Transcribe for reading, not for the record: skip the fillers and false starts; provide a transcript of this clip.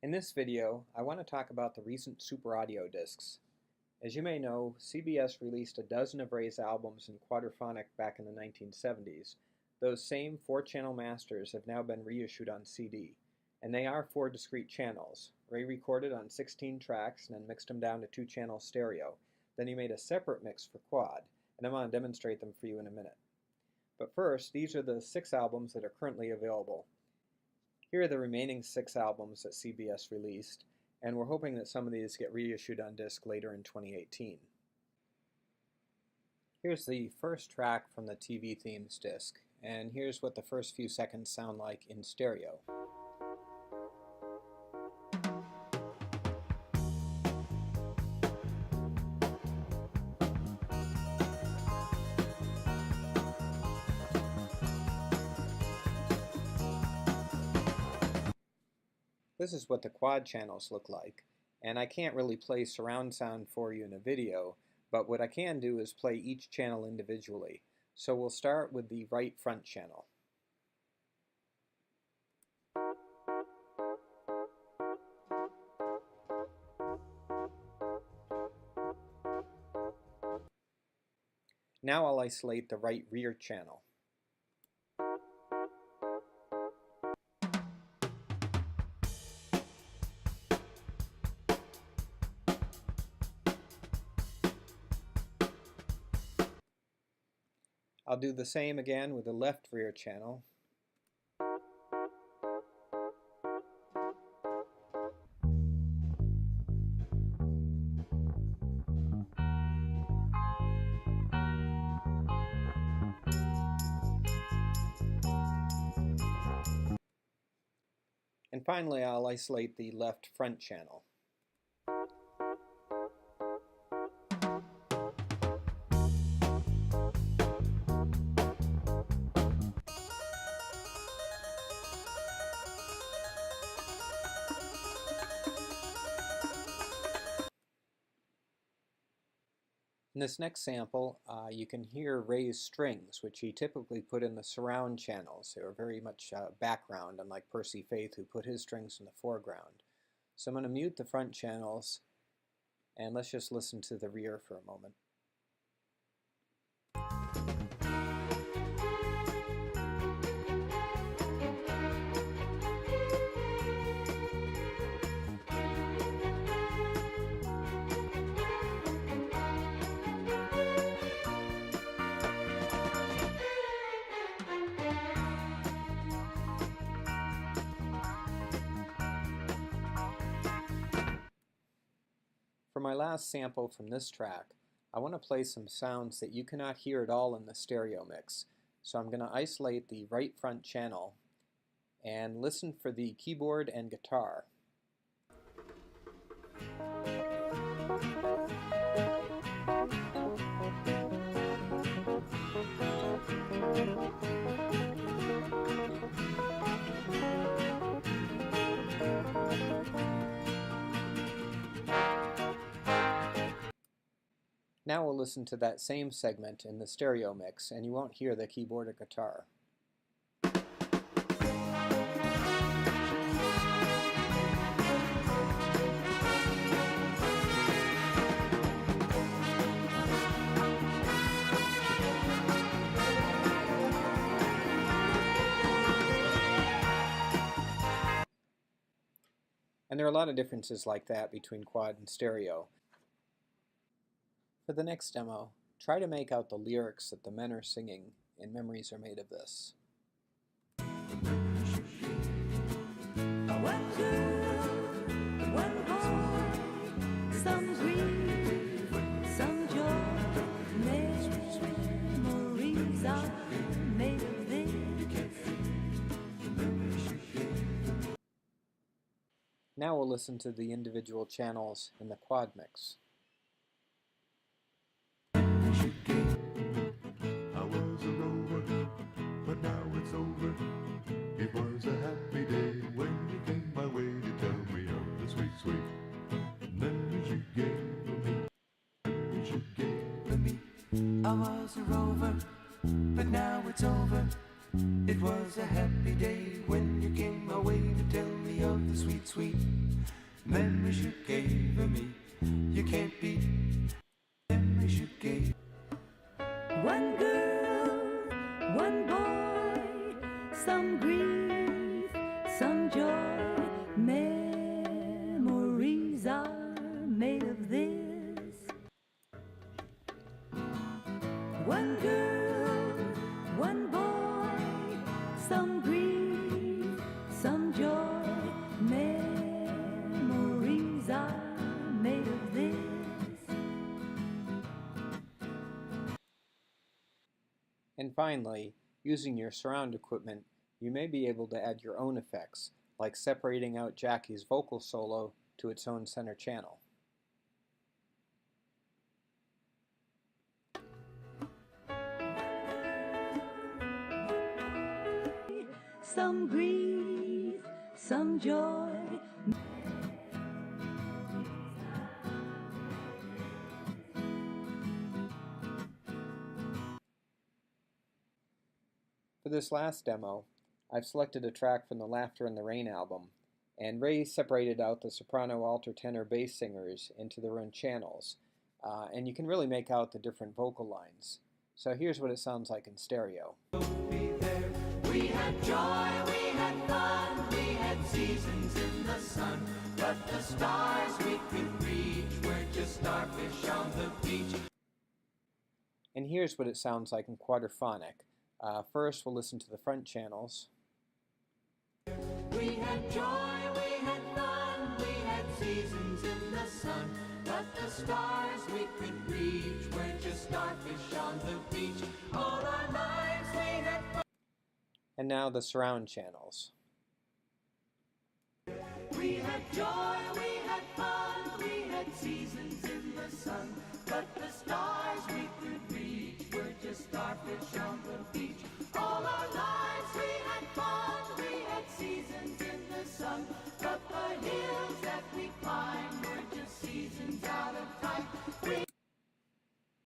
In this video, I want to talk about the recent Super Audio discs. As you may know, CBS released a dozen of Ray's albums in Quadraphonic back in the 1970s. Those same 4-channel masters have now been reissued on CD, and they are 4 discrete channels. Ray recorded on 16 tracks and then mixed them down to 2-channel stereo. Then he made a separate mix for quad, and I'm going to demonstrate them for you in a minute. But first, these are the 6 albums that are currently available. Here are the remaining 6 albums that CBS released, and we're hoping that some of these get reissued on disc later in 2018. Here's the first track from the TV Themes disc, and here's what the first few seconds sound like in stereo. This is what the quad channels look like, and I can't really play surround sound for you in a video, but what I can do is play each channel individually. So we'll start with the right front channel. Now I'll isolate the right rear channel. I'll do the same again with the left rear channel. And finally, I'll isolate the left front channel. In this next sample, you can hear Ray's strings, which he typically put in the surround channels. They were very much background, unlike Percy Faith, who put his strings in the foreground. So I'm going to mute the front channels, and let's just listen to the rear for a moment. For my last sample from this track, I want to play some sounds that you cannot hear at all in the stereo mix. So I'm going to isolate the right front channel and listen for the keyboard and guitar. Now we'll listen to that same segment in the stereo mix, and you won't hear the keyboard or guitar. And there are a lot of differences like that between quad and stereo. For the next demo, try to make out the lyrics that the men are singing in Memories Are Made of This. One girl, one boy, some grief, some joy, memories are made of this. Now we'll listen to the individual channels in the quad mix. It was a happy day when you came my way to tell me of the sweet, sweet memories you gave me. Memories you gave me. I was a rover, but now it's over. It was a happy day when you came my way to tell me of the sweet, sweet sweet memories you gave me. You can't beat memories you gave. One girl, one boy, some grief, some joy. Memories are made of this. One girl, one boy, some grief, some joy. Memories are made of this. And finally, using your surround equipment, you may be able to add your own effects, like separating out Jackie's vocal solo to its own center channel. Some grief, some joy. For this last demo, I've selected a track from the Laughter in the Rain album, and Ray separated out the soprano, alto, tenor, bass singers into their own channels, and you can really make out the different vocal lines. So here's what it sounds like in stereo. We had joy, we had fun, we had seasons in the sun, but the stars we could reach were just starfish on the beach. And here's what it sounds like in quadraphonic. First, we'll listen to the front channels. We had joy, we had fun, we had seasons in the sun, but the stars we could reach were just starfish on the beach. All our lives we had fun. And now the surround channels. We had joy, we had fun, we had seasons in the sun, but the stars we could reach were just starfish on the beach. All our lives we had fun, we had seasons in the sun, but the hills